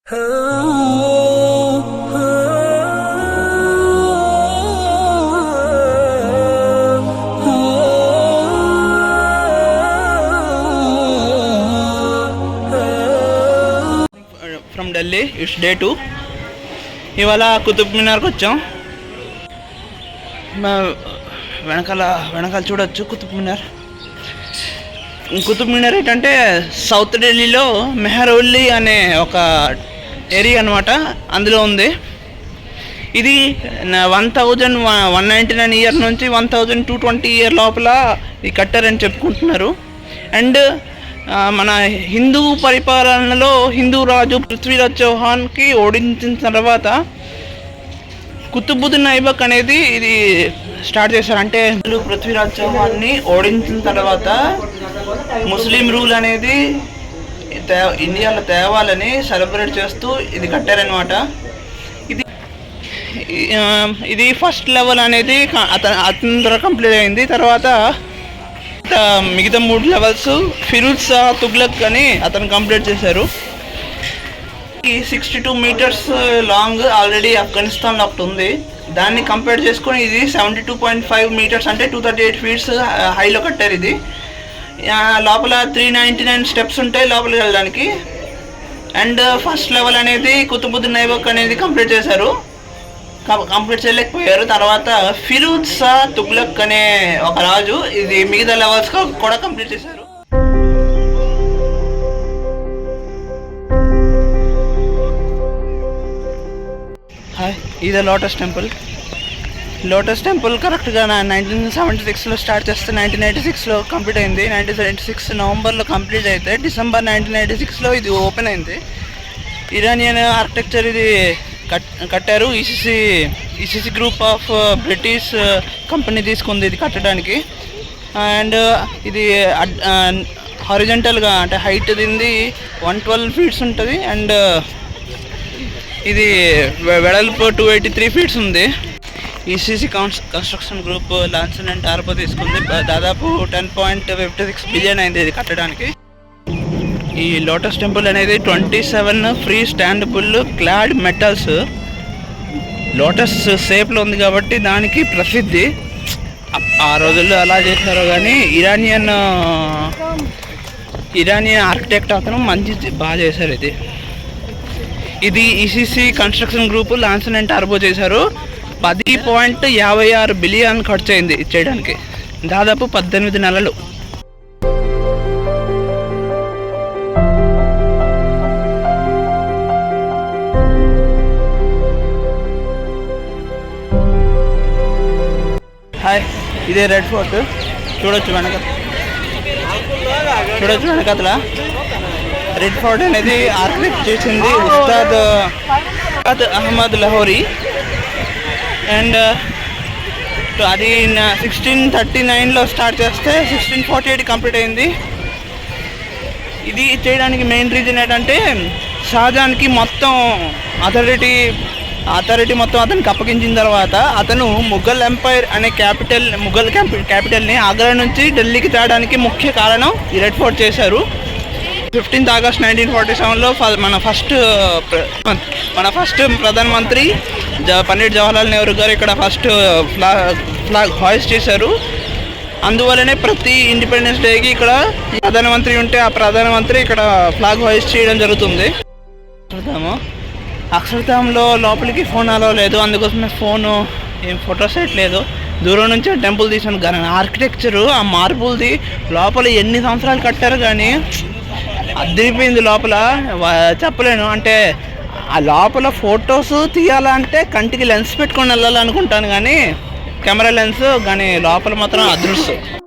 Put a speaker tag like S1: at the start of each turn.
S1: From Delhi. It's day 2. ఇవాళ కుతుబ్ మినార్కి వచ్చాం. వెనకాల చూడొచ్చు కుతుబ్ మినార్. కుతుబ్ మినార్ ఏంటంటే సౌత్ ఢిల్లీలో మెహరౌలి అనే ఒక ఏరియా అనమాట, అందులో ఉంది. ఇది 1199 ఇయర్ నుంచి 1220 ఇయర్ లోపల ఇది కట్టారని చెప్పుకుంటున్నారు. అండ్ మన హిందూ పరిపాలనలో హిందూ రాజు పృథ్వీరాజ్ చౌహాన్కి ఓడించిన తర్వాత కుతుబుద్దీన్ ఐబక్ అనేది ఇది స్టార్ట్ చేశారు. అంటే పృథ్వీరాజ్ చౌహాన్ని ఓడించిన తర్వాత ముస్లిం రూల్ అనేది ఇండియాలో తేవాలని సెలబ్రేట్ చేస్తూ ఇది కట్టారనమాట. ఇది ఫస్ట్ లెవెల్ అనేది అతని ద్వారా కంప్లీట్ అయింది. తర్వాత మిగతా 3 లెవెల్స్ ఫిరోజ్ షా తుగ్లక్ అని అతను కంప్లీట్ చేశారు. 62 మీటర్స్ లాంగ్ ఆల్రెడీ ఆఫ్ఘనిస్తాన్లో ఒకటి ఉంది. దాన్ని కంపేర్ చేసుకొని ఇది 72.5 మీటర్స్ అంటే 238 ఫీట్స్ హైలో కట్టారు. ఇది లోపల 399 స్టెప్స్ ఉంటాయి లోపలికి వెళ్ళడానికి. అండ్ ఫస్ట్ లెవెల్ అనేది కుతుబుద్దీన్ ఐబక్ అనేది కంప్లీట్ చేశారు. కంప్లీట్ చేయలేకపోయారు. తర్వాత ఫిరోజ్ షా తుగ్లక్ అనే ఒక రాజు ఇది మిగతా లెవెల్స్ కూడా కంప్లీట్ చేశారు. ఇది లోటస్ టెంపుల్ కరెక్ట్గా 1976లో స్టార్ట్ చేస్తే 1996లో కంప్లీట్ అయింది. 1976 నవంబర్లో కంప్లీట్ అయితే డిసెంబర్ 1996లో ఇది ఓపెన్ అయింది. ఇరానియన్ ఆర్కిటెక్చర్ ఇది కట్టారు. ECC group of British company తీసుకుంది ఇది కట్టడానికి. అండ్ ఇది హారిజంటల్గా అంటే హైట్ దీనిది 112 ఫీట్స్ ఉంటుంది. అండ్ ఇది వెడల్పు 283 ఫీట్స్ ఉంది. ECC construction group లాన్సన్ and turbo తీసుకుంది. దాదాపు 10.56 బిలియన్ అయింది ఇది కట్టడానికి. ఈ లోటస్ టెంపుల్ అనేది 27 ఫ్రీ స్టాండబుల్ క్లాడ్ మెటల్స్ లోటస్ షేప్లో ఉంది కాబట్టి దానికి ప్రసిద్ధి. ఆ రోజుల్లో అలా చేశారు కానీ ఇరానియన్ ఆర్కిటెక్ట్ అతను బాగా చేశారు. ఇది ECC construction group లాన్సన్ and turbo చేశారు. 10.56 బిలియన్ ఖర్చు అయింది చేయడానికి, దాదాపు 18 నెలలు. హాయ్, ఇదే రెడ్ ఫోర్ట్. చూడొచ్చు వెనకతల రెడ్ ఫోర్ట్ అనేది ఆర్కిటెక్ట్ చేసింది ఉస్తాద్ అహ్మద్ లహోరీ. అండ్ అది 1639లో స్టార్ట్ చేస్తే 1648 కంప్లీట్ అయింది. ఇది చేయడానికి మెయిన్ రీజన్ ఏంటంటే షాజహాన్కి మొత్తం అథారిటీ మొత్తం అతనికి అప్పగించిన తర్వాత అతను ముఘల్ ఎంపైర్ అనే ముఘల్ క్యాపిటల్ని ఆగ్రా నుంచి ఢిల్లీకి తేడానికి ముఖ్య కారణం ఈ రెడ్ ఫోర్ట్ చేశారు. 15 ఆగస్ట్ 1947లో మన ఫస్ట్ ప్రధానమంత్రి పండిట్ జవహర్లాల్ నెహ్రూ గారు ఇక్కడ ఫస్ట్ ఫ్లాగ్ హాయిస్ట్ చేశారు. అందువల్లనే ప్రతి ఇండిపెండెన్స్ డేకి ఇక్కడ ప్రధానమంత్రి ఉంటే ఆ ప్రధానమంత్రి ఇక్కడ ఫ్లాగ్ హాయిస్ట్ చేయడం జరుగుతుంది. అక్షరధామంలో లోపలికి ఫోన్ అలో లేదు, అందుకోసమే ఏం ఫోటోస్ లేదు. దూరం నుంచి టెంపుల్ తీసాను కానీ ఆర్కిటెక్చరు ఆ మార్బుల్ది లోపల ఎన్ని సంవత్సరాలు కట్టారు కానీ అదిరిపోయింది. లోపల చెప్పలేను. అంటే ఆ లోపల ఫొటోస్ తీయాలంటే కంటికి లెన్స్ పెట్టుకొని వెళ్ళాలనుకుంటాను కానీ కెమెరా లెన్స్, కానీ లోపల మాత్రం అదృష్టం.